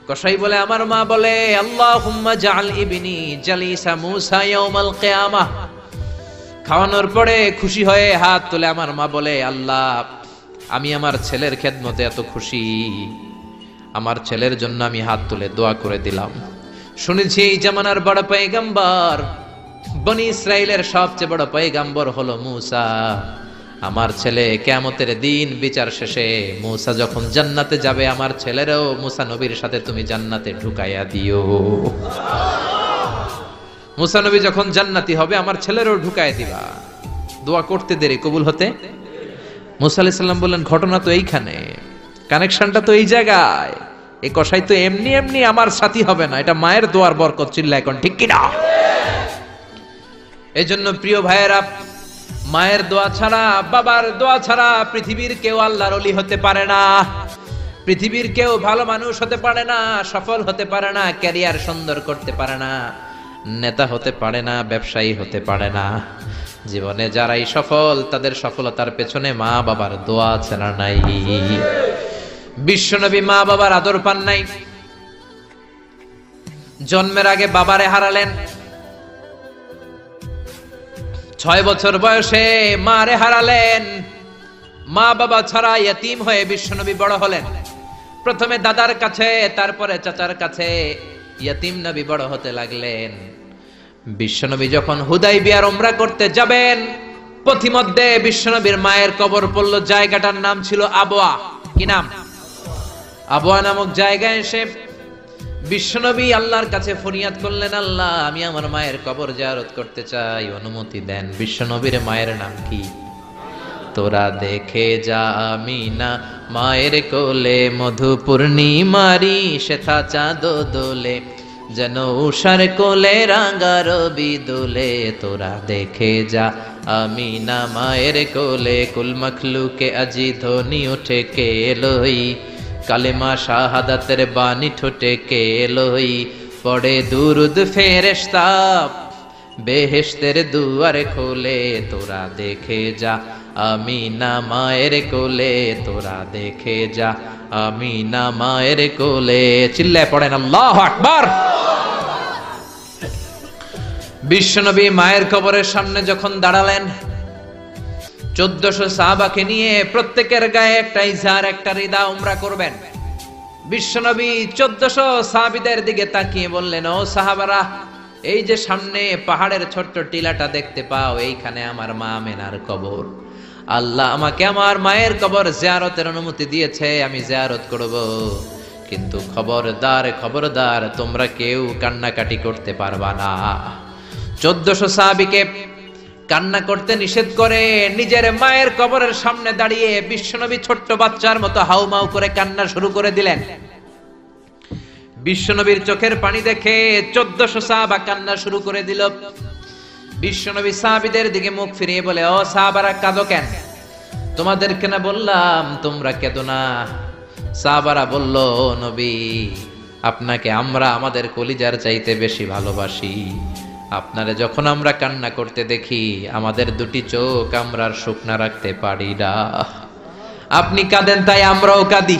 কসাই বলে, আমার মা বলে, আল্লাহুম্মা জাআল ইবনি জালিসা মুসা ইয়াউমাল কিয়ামাহ। খাওয়ানোর পরে খুশি হয়ে হাত তুলে আমার মা বলে, আল্লাহ আমি আমার ছেলের খেদমতে এত খুশি, আমার ছেলের জন্য আমি হাত তুলে দোয়া করে দিলাম। শুনেছি এই জামানার বড় পয়গম্বর, বনি ইসরাইলের সবচেয়ে বড় পয়গম্বর হলো মুসা। আমার ছেলে কিয়ামতের দিন বিচার শেষে মুসা যখন জান্নাতে যাবে, আমার ছেলেরও মুসা নবীর সাথে তুমি জান্নাতে ঢুকাইয়া দিও। মুসা নবী যখন জান্নাতি হবে, আমার ছেলেরও ঢুকায় দিবা। দোয়া করতে দেরি, কবুল হতে। মুসা আলাইহিস সালাম বললেন, ঘটনা তো এইখানে, কানেকশনটা তো এই জায়গায়। এই কসাই তো এমনি এমনি আমার সাথী হবে না, এটা মায়ের দোয়ার বরকত। চিল্লা এখন ঠিক কিনা? এই জন্য প্রিয় ভাইয়েরা, মায়ের দোয়া ছাড়া, বাবার দোয়া ছাড়া পৃথিবীর কেউ আল্লাহর ওলি হতে পারে না, পৃথিবীর কেউ ভালো মানুষ হতে পারে না, সফল হতে পারে না, ক্যারিয়ার সুন্দর করতে পারে না, নেতা হতে পারে না, ব্যবসায়ী হতে পারে না। জীবনে যারাই সফল তাদের সফলতার পেছনে মা বাবার দোয়া আছে না নাই? বিশ্বনবী মা বাবার আদর পান নাই। জন্মের আগে বাবারে হারালেন, 6 বছর বয়সে মারে হারালেন। মা বাবা ছাড়া ইয়তীম হয়ে বিশ্বনবী বড় হলেন। প্রথমে দাদার কাছে, তারপরে চাচার কাছে ইয়তীম নবী বড় হতে লাগলেন। বিশ্বনবী যখন হুদাইবিয়ার উমরা করতে যাবেন, পথিমধ্যে বিশ্বনবীর মায়ের কবর পড়ল। জায়গাটার নাম ছিল আবওয়া। কি নাম? আবওয়া নামক জায়গায় এসে বিশ্বনবী আল্লাহর কাছে ফরিয়াদ করলেন, আল্লাহ আমি আমার মায়ের কবর জিয়ারত করতে চাই, অনুমতি দেন। বিশ্বনবীর মায়ের নাম কি? তোরা দেখে যা আমিনা মায়ের কোলে, মধু পূর্ণিমারি শেথা চাঁদ দোলে, যেন উষার কোলে রাঙা রবি দোলে। তোরা দেখে যা আমিনা মায়ের কোলে, কুল মখলুকে আজি ধ্বনি উঠে কে লই, কালেমা শাহাদাতের বাণী ঠোঁটে কে লই, পড়ে দুরুদ ফেরেশতা বেহেশতের দুয়ার খোলে। তোরা দেখে যা আমিনা মায়ের কোলে, তোরা দেখে যা আমিনা মায়ের কোলে। চিল্লায় পড়েন আল্লাহু আকবার। বিশ্বনবী মায়ের কবরের সামনে যখন দাঁড়ালেন, 1400 সাহাবাকে নিয়ে প্রত্যেকের গায়ে একটা ইজার, একটা রিদা উমরা করবেন। বিশ্বনবী 1400 সাহাবীদের দিকে তাকিয়ে বললেন, ও সাহাবারা, এই যে সামনে পাহাড়ের ছোট্ট টিলাটা দেখতে পাও, এইখানে আমার মা আমেনার কবর। আল্লাহ আমাকে আমার মায়ের কবর জিয়ারতের অনুমতি দিয়েছে, আমি জিয়ারত করব। কিন্তু খবরদার খবরদার, তোমরা কেউ কান্নাকাটি করতে পারবা না। 1400 সাহাবীকে কান্না করতে নিষেধ করে নিজের মায়ের কবরের সামনে দাঁড়িয়ে বিশ্বনবী ছোট্ট বাচ্চার মতো হাউমাউ করে কান্না শুরু করে দিলেন। বিশ্বনবীর চোখের পানি দেখে 1400 সাহাবা কান্না শুরু করে দিল। বিশ্বনবী সাহাবীদের দিকে মুখ ফিরিয়ে বলে, ও সাহাবারা কাঁদো কেন? তোমাদেরকে না বললাম তোমরা কেঁদো না? সাহাবারা বলল, ও নবী, আপনাকে আমরা আমাদের কলিজার চাইতে বেশি ভালোবাসি। আপনারে যখন আমরা কান্না করতে দেখি, আমাদের দুটি চোখ আমরা আর শুকনা রাখতে পারি না। আপনি কাঁদেন তাই আমরাও কাঁদি।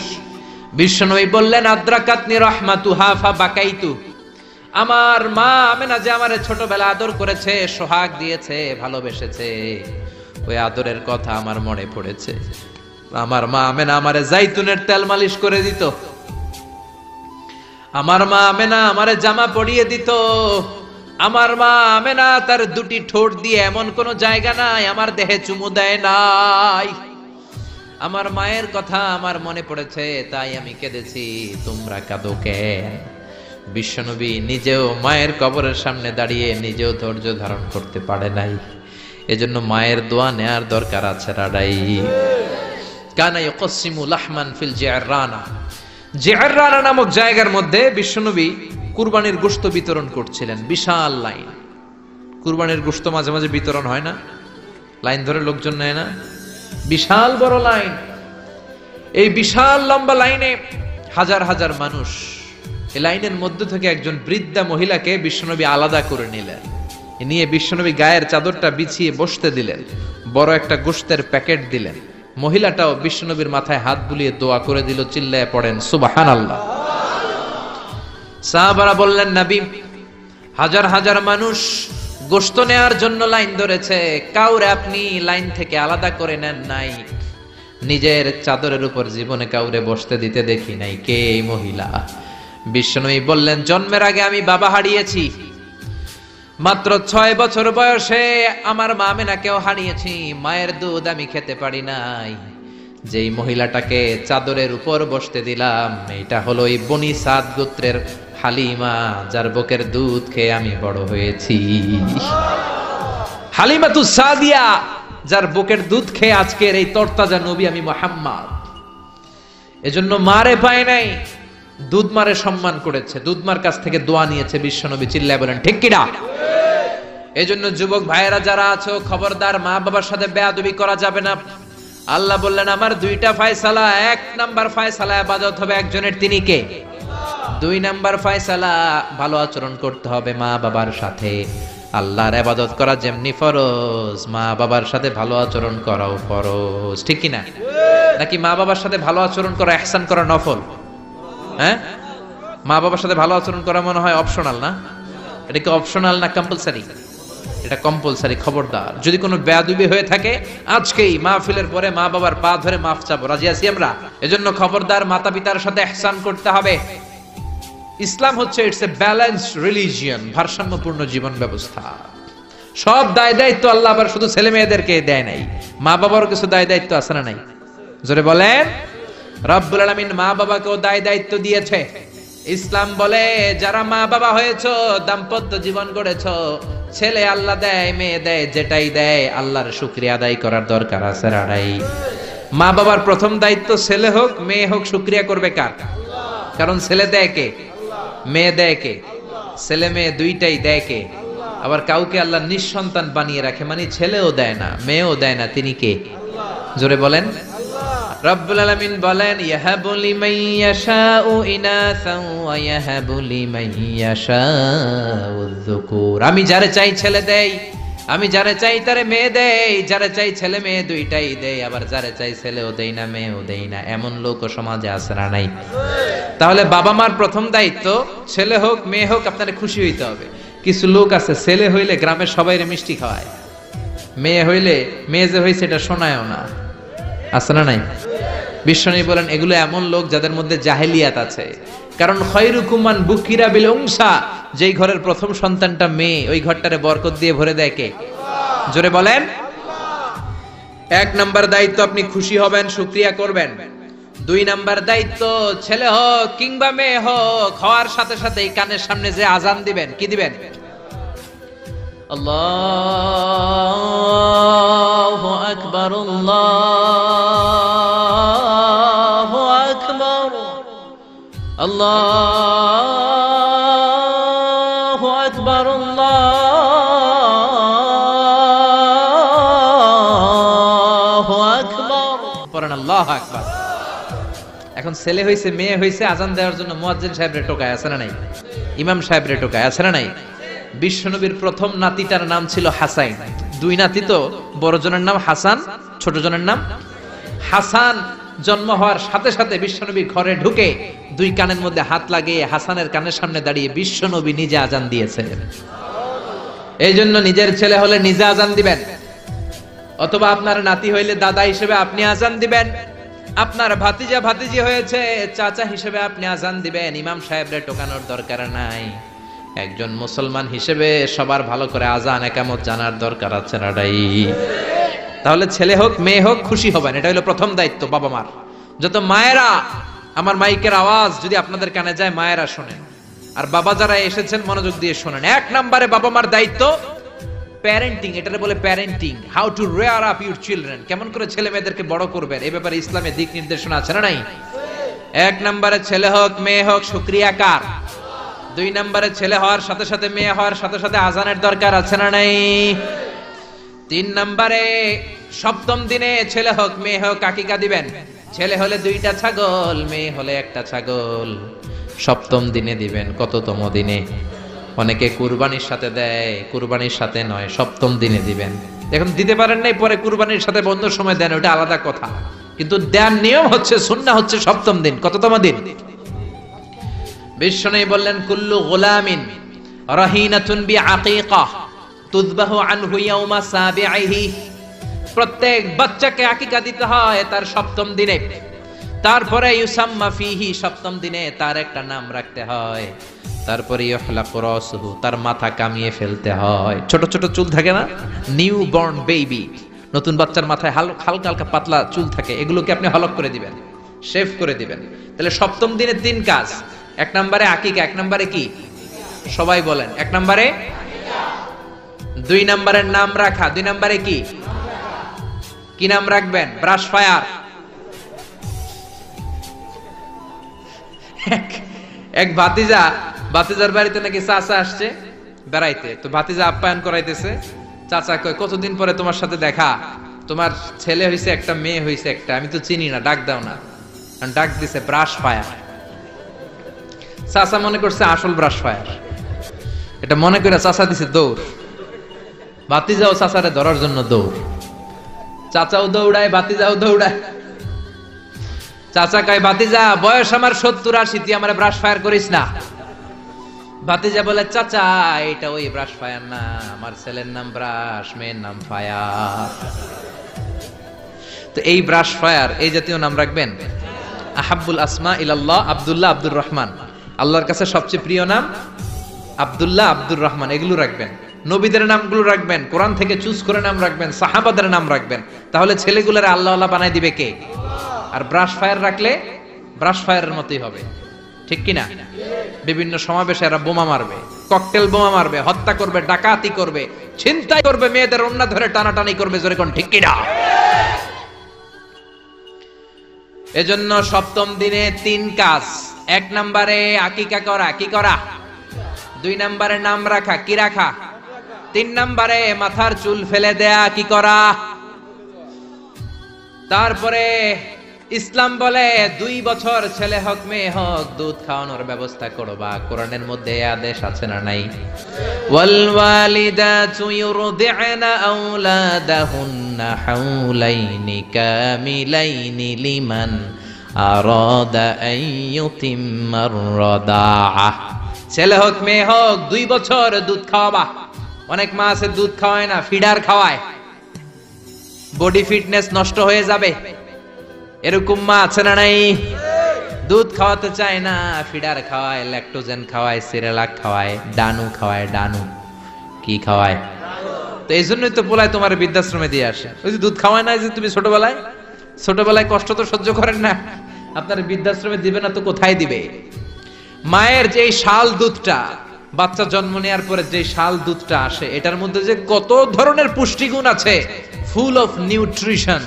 বিশ্বনবী বললেন, আদ্রাকাতনি রাহমাতুহা ফাবাকাইতু। আমার মা আমেনা যে আমারে ছোটবেলা আদর করেছে, সোহাগ দিয়েছে, ভালোবেসেছে, ওই আদরের কথা আমার মনে পড়েছে। আমার মা আমেনা আমারে জাইতুনের তেল মালিশ করে দিত। আমার মা আমেনা আমারে জামা পরিয়ে দিত। আমার মা আমেনা তার দুটি ঠোঁট দিয়ে এমন কোন জায়গা নাই আমার দেহে চুমু দেয় নাই। আমার মায়ের কথা আমার মনে পড়েছে, তাই আমি কেঁদেছি। তোমরা কাঁদো কেন? বিশ্বনবী নিজেও মায়ের কবরের সামনে দাঁড়িয়ে নিজেও ধৈর্য ধারণ করতে পারে নাই। এজন্য মায়ের দোয়া নেয়ার দরকার আছে রাডাই। কানা ইয়াকসিমু লাহমান ফিল জিআররানা। জিআররানা নামক জায়গার মধ্যে বিশ্বনবী কুরবানির গোশত বিতরণ করছিলেন। বিশাল লাইন। কুরবানির গোশত মাঝে মাঝে বিতরণ হয় না, লাইন ধরে লোকজন নেয় না, বিশাল বড় লাইন। এই বিশাল লম্বা লাইনে হাজার হাজার মানুষ। এই লাইনের মধ্য থেকে একজন বৃদ্ধা মহিলাকে বিশ্বনবী আলাদা করে নিলেন। নিয়ে বিশ্বনবী গায়ের চাদরটা বিছিয়ে বসতে দিলেন, বড় একটা গোশতের প্যাকেট দিলেন। মহিলাটাও বিশ্বনবীর মাথায় হাত বুলিয়ে দোয়া করে দিল। চিল্লায় পড়েন সুবহানাল্লাহ। সাহাবারা বললেন, নবী, হাজার হাজার মানুষ গোশত নেয়ার জন্য লাইন ধরেছে, কাউরে আপনি লাইন থেকে আলাদা করে নেন নাই। নিজের চাদরের উপর জীবনে কাউরে বসতে দিতে দেখি নাই। কে এই মহিলা? বিশ্বনবী বললেন, জন্মের আগে আমি বাবা হারিয়েছি, মাত্র 6 বছর বয়সে আমার মা আমেনাকেও হারিয়েছি। মায়ের দুধ আমি খেতে পারি নাই। যেই মহিলাটাকে চাদরের উপর বসতে দিলাম, এটা হলো এই বনি সাদ গোত্রের হালিমা, যার বুকের দুধ খেয়ে আমি বড় হয়েছি। হালিমাতু সাদিয়া, যার বুকের দুধ খেয়ে আজকের এই তরতাজা নবী আমি মুহাম্মদ। এজন্য মারে পায় নাই, দুধ মারে সম্মান করেছে, দুধ মার কাছ থেকে দোয়া নিয়েছে বিশ্বনবী। চিল্লায় বলেন ঠিক কিনা? এজন্য যুবক ভাইয়েরা যারা আছো, খবরদার মা বাবার সাথে বেয়াদবি করা যাবে না। আল্লাহ বললেন, আমার 2টা ফয়সালা। 1 নাম্বার ফয়সালা ইবাদত হবে একজনের, তিনি কে? 2 নাম্বার ফয়সালা ভালো আচরণ করতে হবে মা বাবার সাথে। আল্লাহর ইবাদত করা যেমনি ফরজ, মা বাবার সাথে ভালো আচরণ করাও ফরজ, ঠিক কি না? নাকি মা বাবার সাথে ভালো আচরণ করা, ইহসান করা নফল? হ্যাঁ, মা বাবার সাথে ভালো আচরণ করা মনে হয় অপশনাল না? এটা কি অপশনাল না কম্পালসারি? এটা কম্পালসারি। খবরদার, যদি কোনো বেয়াদবি হয়ে থাকে আজকেই মাহফিলের পরে মা বাবার পা ধরে মাফ চাবো, রাজি আছি আমরা? এজন্য খবরদার, মাতা পিতার সাথে ইহসান করতে হবে। ইসলাম হচ্ছে ইটস এ ব্যালেন্সড রিলিজিয়ন, ভারসাম্যপূর্ণ জীবন ব্যবস্থা। সব দায় দায়িত্ব আল্লাহ আবার শুধু ছেলে মেয়েদেরকে দেয় নাই, মা বাবারও কিছু দায় দায়িত্ব আছে না নাই? জোরে বলেন। রব্বুল আলামিন মা বাবাকেও দায় দায়িত্ব দিয়েছে। ইসলাম বলে যারা মা বাবা হয়েছো, দাম্পত্য জীবন গড়েছো, ছেলে আল্লাহ দেয়, মেয়ে দেয়, যেটাই দেয় আল্লাহর শুকরিয়া আদায় করার দরকার আছে না নাই? মা বাবার প্রথম দায়িত্ব, ছেলে হোক মেয়ে হোক, শুকরিয়া করবে কার? কারণ ছেলে দেয় কে? মেয়ে দেয় কে? ছেলে মেয়ে দুইটাই দেয় কে? আবার কাউকে আল্লাহ নিঃসন্তান বানিয়ে রাখে, মানে ছেলেও দেয় না মেয়েও দেয় না, তিনি কে? জোরে বলেন। রব্বুল আলামিন বলেন ইয়াহাবু লিমান ইয়াশাউ ইনাসান ওয়া ইয়াহাবু লিমান ইয়াশাউ যুকুর। আমি যারে চাই ছেলে দেই, আমি যারে চাই তারে মেয়ে দেই, যারে চাই ছেলে মেয়ে দুইটাই দেই, আবার যারে চাই ছেলেও দেই না মেয়েও দেই না। এমন লোক সমাজে আছে না নাই? তাহলে বাবা মার প্রথম দায়িত্ব, ছেলে হোক মেয়ে হোক আপনারে খুশি হইতে হবে। কিছু লোক আছে ছেলে হইলে গ্রামের সবাইরে মিষ্টি খাওয়ায়, মেয়ে হইলে মেয়ে যে হইছে এটা শোনায়ও না, আছে না নাই? বিশ্বনবী বলেন এগুলো এমন লোক যাদের মধ্যে জাহেলিয়াত আছে। কারণ খয়রুকুম মান বুকিরা বিল উনসা, যেই ঘরের প্রথম সন্তানটা মেয়ে, ওই ঘরটারে বরকত দিয়ে ভরে দেয় কে? জোরে বলেন। এক নাম্বার দায়িত্ব, আপনি খুশি হবেন, শুকরিয়া করবেন। দুই নাম্বার দায়িত্ব, ছেলে হোক কিংবা মেয়ে হোক, হওয়ার সাথে সাথেই কানের সামনে যে আজান দিবেন, কি দিবেন? আল্লাহু আকবার, আল্লাহু আকবার, আল্লাহু আকবার, আল্লাহু আকবার, পড়েন আল্লাহু আকবার। এখন ছেলে হইছে মেয়ে হইছে, আজান দেওয়ার জন্য মুয়াজ্জিন সাহেবরে টোকায়, আছে না নাই? ইমাম সাহেবরে টোকায়, আছে না নাই? বিশ্বনবীর প্রথম নাতিটার নাম ছিল হাসাইন। দুই নাতি তো, বড় জনের নাম হাসান, ছোট জনের নাম হাসান। জন্ম হওয়ার সাথে সাথে বিশ্বনবী ঘরে ঢুকে দুই কানের মধ্যে হাত লাগিয়ে হাসানের কানের সামনে দাঁড়িয়ে বিশ্বনবী নিজে আজান দিয়েছে। এই জন্য নিজের ছেলে হলে নিজে আজান দিবেন, অথবা আপনার নাতি হইলে দাদা হিসেবে আপনি আজান দিবেন, আপনার ভাতিজা ভাতিজি হয়েছে চাচা হিসেবে আপনি আজান দিবেন। ইমাম সাহেবরে টোকানোর দরকার নাই। একজন মুসলমান হিসেবে সবার ভালো করে আজান একামত জানার দরকার আছে না নাই? তাহলে ছেলে হোক মেয়ে হোক খুশি হবেন, এটা হলো প্রথম দায়িত্ব বাবা মার। যত মায়েরা, আমার মাইকের আওয়াজ যদি আপনাদের কানে যায়, মায়েরা শোনেন, আর বাবা যারা এসেছেন মনোযোগ দিয়ে শোনেন। এক নম্বরে বাবা মার দায়িত্ব প্যারেন্টিং, এটারে বলে parenting, how to rare up your children, কেমন করে ছেলে মেয়েদেরকে বড় করবেন, এ ব্যাপারে ইসলামে দিক নির্দেশনা আছে না নাই? এক নম্বরে ছেলে হোক মেয়ে হোক শুকরিয়া কার? দুই নম্বরে ছেলে হওয়ার সাথে সাথে মেয়ে হওয়ার সাথে সাথে আজানের দরকার আছে না নাই? তিন নম্বরে সপ্তম দিনে ছেলে হোক মেয়ে হোক আকিকা দিবেন। ছেলে হলে দুইটা ছাগল, মেয়ে হলে একটা ছাগল, সপ্তম দিনে দিবেন। কততম দিনে? অনেকে কুরবানির সাথে দেয়, কুরবানির সাথে নয়, সপ্তম দিনে দিবেন। এখন দিতে পারেন নাই, পরে কুরবানির সাথে বন্ধুর সময় দেন, ওটা আলাদা কথা, কিন্তু দেন নিয়ম হচ্ছে, সুন্নাহ হচ্ছে সপ্তম দিন। কততম দিন? বিশ্বনবী বললেন কুল্লু গুলামিন রাহিনাতুন বিআকিকাহ তুযবাহু আনহু ইয়াওমা সাবিহি, প্রত্যেক বাচ্চাকে আকিকা দিতে হয় তার সপ্তম দিনে। তারপরে ইউসাম্মা ফিহি, সপ্তম দিনে তার একটা নাম রাখতে হয়। তারপরে ইহলাকু রাসুহু, তার মাথা কামিয়ে ফেলতে হয়। ছোট ছোট চুল থাকে না, নিউ বর্ন বেবি, নতুন বাচ্চার মাথায় হালকা হালকা পাতলা চুল থাকে, এগুলোকে আপনি হলক করে দিবেন, শেভ করে দিবেন। তাহলে সপ্তম দিনে তিন কাজ। এক নম্বরে আকিকা, এক নম্বরে কি? সবাই বলেন। এক নম্বরে দুই নম্বরের নাম রাখা, দুই নম্বরে কি? কি নাম রাখবেন? Brush fire. এক ভাতিজার বাড়িতে নাকি চাচা আসছে বেড়াইতে, তো ভাতিজা আপ্যায়ন করাইতেছে। চাচা কয় কতদিন পরে তোমার সাথে দেখা, তোমার ছেলে হইছে একটা মেয়ে হইছে একটা, আমি তো চিনি না, ডাক দাও না। ডাক দিছে ব্রাশ ফায়ার। চাচা মনে করছে আসল ব্রাশ ফায়ার, এটা মনে করে চাচা দিছে দৌড়। ভাতিজাও চাচারে ধরার জন্য দৌড়, চাচাও দৌড়ায় ভাতিজাও দৌড়ায়। চাচা কয় ভাতিজা বয়স আমার 70-80, তুই আমার ব্রাশ ফায়ার করিস না। ভাতিজা বলে চাচা এটা ওই ব্রাশ ফায়ার না, আমার ছেলের নাম ব্রাশ, মেয়ের নাম ফায়ার। তো এই ব্রাশ ফায়ার এই জাতীয় নাম রাখবেন। আহাব্বুল আসমা ইলাল্লাহ আব্দুল্লাহ আব্দুর রহমান, আল্লাহর কাছে সবচেয়ে প্রিয় নাম আব্দুল্লাহ আব্দুর রহমান, এগুলো রাখবেন। নবীদের নামগুলো রাখবেন, কোরআন থেকে চুজ করে নাম রাখবেন, সাহাবাদের নাম রাখবেন। তাহলে ছেলেগুলোরে আল্লাহ আল্লাহ বানাই দিবে কে? আর ব্রাশ ফায়ার রাখলে ব্রাশ ফায়ারের মতোই হবে, ঠিক কিনা? বিভিন্ন সমাবেশে এরা বোমা মারবে, ককটেল বোমা মারবে, হত্যা করবে, ডাকাতি করবে, ছিনতাই করবে, মেয়েদের ওন্না ধরে টানাটানি করবে, জোরে কোন ঠিক কিনা? এজন্য সপ্তম দিনে 3 কাজ। 1 নম্বরে আকিকা করা, কি করা? 2 নম্বরে নাম রাখা, কি রাখা? 3 নম্বরে মাথার চুল ফেলে দেয়া, কি করা? তারপরে ইসলাম বলে 2 বছর ছেলে হোক মেয়ে হোক দুধ খাওয়ানোর ব্যবস্থা করবা। কোরআনের মধ্যে আদেশ আছে না নাই? ওয়াল ওয়ালিদাতু ইউরদি'না আওলাদাহুন্না হাওলাইনি কামিলাইনি লিমান আরাদা আন ইউতিম্মার রাদাআ। ছেলে হোক মেয়ে হোক 2 বছর দুধ খাওয়াবা। অনেক মা আছে দুধ খাওয়ায় না, ফিডার খাওয়ায়, বডি ফিটনেস নষ্ট হয়ে যাবে, এরকম মা আছে না নাই? দুধ খাওয়াতে চায় না, ফিডার খাওয়ায়, ল্যাকটোজেন খাওয়ায়, সিরিয়ালাক খাওয়ায়, ডানু খাওয়ায়। ডানু কি খাওয়ায়? তো এই জন্যই তো পোলায় তোমার বৃদ্ধাশ্রমে দিয়ে আসে। ওই যে দুধ খাওয়ায় না, যে তুমি ছোটবেলায় কষ্ট তো সহ্য করেন না, আপনার বৃদ্ধাশ্রমে দিবে না তো কোথায় দিবে? মায়ের যে শাল দুধটা, বাচ্চা জন্ম নেওয়ার পরে যে শাল দুধটা আসে, এটার মধ্যে যে কত ধরনের পুষ্টিগুণ আছে, ফুল অফ নিউট্রিশন,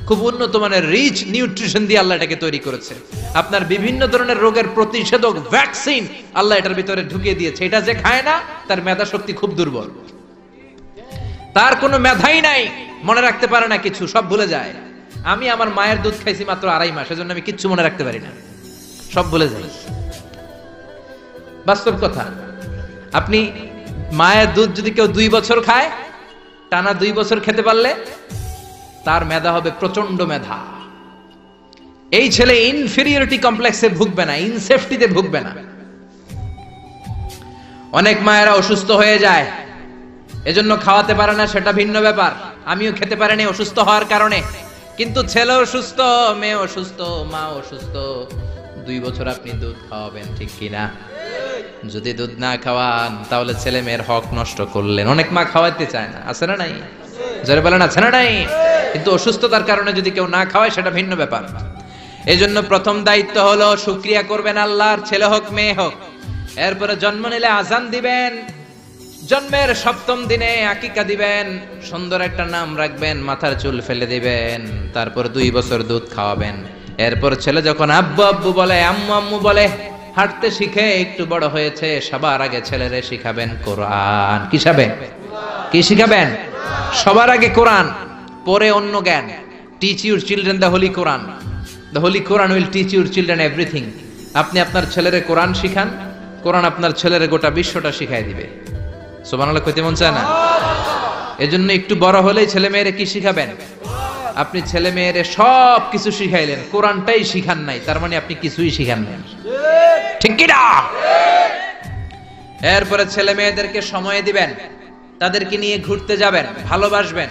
খুব উন্নত মানের রিচ নিউট্রিশন দিয়ে আল্লাহ এটাকে তৈরি করেছে। আপনার বিভিন্ন ধরনের রোগের প্রতিষেধক ভ্যাকসিন আল্লাহ এটার ভিতরে ঢুকিয়ে দিয়েছে। এটা যে খায় না তার মেধা শক্তি খুব দুর্বল, তার কোনো মেধাই নাই, মনে রাখতে পারে না কিছু, সব ভুলে যায়। আমি আমার মায়ের দুধ খাইছি মাত্র 2.5 মাস, এজন্য আমি কিচ্ছু মনে রাখতে পারি না, সব ভুলে যাই। বাস্তব কথা। আপনি মায়ের দুধ যদি কেউ 2 বছর খায়, টানা 2 বছর খেতে পারলে তার মেধা হবে প্রচন্ড মেধা। এই ছেলে ইনফেরিয়রিটি কমপ্লেক্সে ভুগবে না, ইনসেফটিতে ভুগবে না। অনেক মায়েরা অসুস্থ হয়ে যায়, এজন্য খাওয়াতে পারে না, সেটা ভিন্ন ব্যাপার। আমিও খেতে পারিনি অসুস্থ হওয়ার কারণে, কিন্তু ছেলে অসুস্থ, মেয়ে অসুস্থ, মা অসুস্থ, 2 বছর আপনি দুধ খাওয়াবেন, ঠিক কিনা? যদি দুধ না খাওয়ান তাহলে ছেলে মেয়ের হক নষ্ট করলেন। অনেক মা খাওয়াতে চায় না, আছে না নাই? যারা বলেন আছে না নাই? কিন্তু অসুস্থতার কারণে যদি কেউ না খাওয়ায় সেটা ভিন্ন ব্যাপার। এই জন্য প্রথম দায়িত্ব হলো শুকরিয়া করবেন আল্লাহর, ছেলে হোক মেয়ে হোক। এরপরে জন্ম নিলে আজান দিবেন, জন্মের 7ম দিনে আকিকা দিবেন, সুন্দর একটা নাম রাখবেন, মাথার চুল ফেলে দিবেন, তারপর 2 বছর দুধ খাওয়াবেন। এরপর ছেলে যখন আব্বু আব্বু বলে, আম্মু আম্মু বলে, হাঁটতে শিখে একটু বড় হয়েছে, সবার আগে ছেলেরে শিখাবেন কোরআন। কি শিখাবেন? সবার আগে কোরআন, পরে অন্য জ্ঞান। Teach your children the Holi Quran. The Holi Quran will teach your children everything. আপনি আপনার ছেলেরে কোরআন শিখান, কোরআন আপনার ছেলেরে গোটা বিশ্বটা শিখাই দিবে। সুবহানাল্লাহ কইতে মন চায় না? এজন্য একটু বড় হলেই ছেলে মেয়েরে কি শিখাবেন? আপনি ছেলে মেয়েরে সব কিছু শিখাইলেন, কোরআনটাই শিখান নাই, তার মানে আপনি কিছুই শিখান নাই, ঠিক কি না? এরপরে ছেলে মেয়েদেরকে সময় দিবেন, তাদেরকে নিয়ে ঘুরতে যাবেন, ভালোবাসবেন।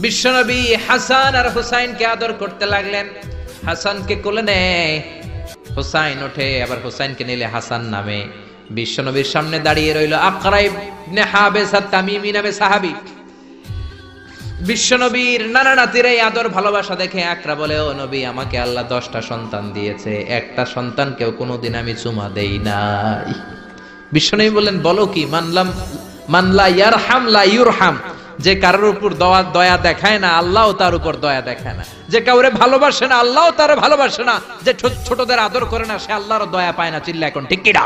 বিশ্বনবী হাসান আর হুসাইনকে আদর করতে লাগলেন। হাসানকে কোলে নেয়, হুসাইন ওঠে, আবার হুসাইনকে নিলে হাসান নামে। বিশ্বনবীর সামনে দাঁড়িয়ে রইল আকরা ইবনে হাবিস আত-তামিমি নামে সাহাবী। বিশ্বনবীর নানা নাতির এই আদর ভালোবাসা দেখে আকরা বলে, ও নবী, আমাকে আল্লাহ 10টা সন্তান দিয়েছে, একটা সন্তানকেও কোনোদিন আমি চুমা দেই নাই। বিশ্বনবী বললেন, বলো কি? মানলা ইয়ারহাম লা ইউরহাম। যে কারোর উপর দয়া দেখায় না, আল্লাহও তার উপর দয়া দেখায় না। যে কাউরে ভালোবাসে না, আল্লাহও তার ভালোবাসে না। যে ছোটদের আদর করে না, সে আল্লাহর দয়া পায় না। চিল্লা এখন ঠিক কি না?